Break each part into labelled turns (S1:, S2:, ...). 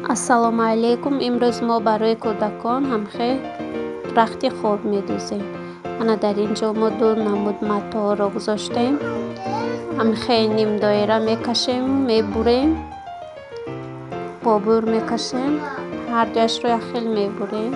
S1: ассалому алайкум. Имрӯз мо барои кӯдакон ҳамхел рахти хоб медӯзем. Ана дар инҷо мо ду намуд матоъро гузоштем. ҳамхел ним доира мекашем, мебурем, бобур мекашем, ҳардуяшро яхел мебурем.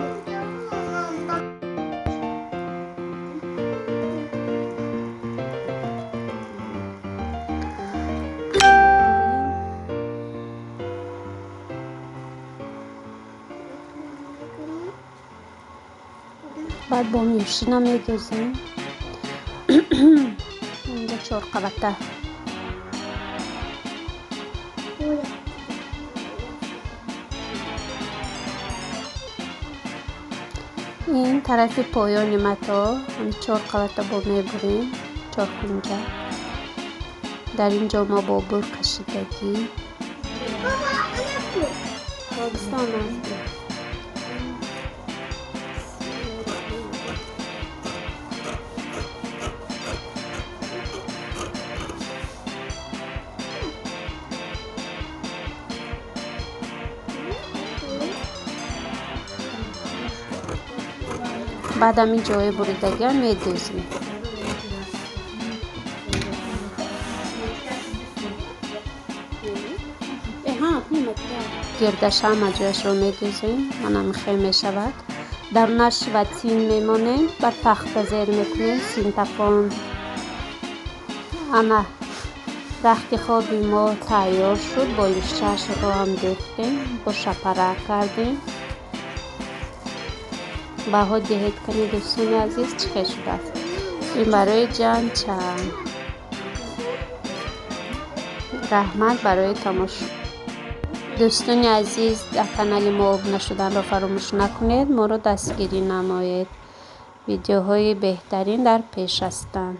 S1: بعد با میشینم میدوزیم. اینجا 4 قلطه این طرف پایان متا هم 4 قلطه با میبریم، 4 کنجا. در اینجا ما بابور کشیدگی پاکستان است. بعد همین جای بریدگی هم میدوزیم. گردش همه جایش رو میدوزیم. من هم خیلی میشود. در نش و تین میمانیم. بعد تخت زیر میکنیم. سین تپان. اما رخت خوابی ما تیار شد. بالشش رو هم دوختیم. با شپره کردیم. بها دهید کنید دوستان عزیز چه شده است. این برای جان چند رحمت برای تماشا. دوستان عزیز در کانال ما آب نشدن را فراموش نکنید. ما را دستگیری نمایید. ویدیوهای بهترین در پیش هستند.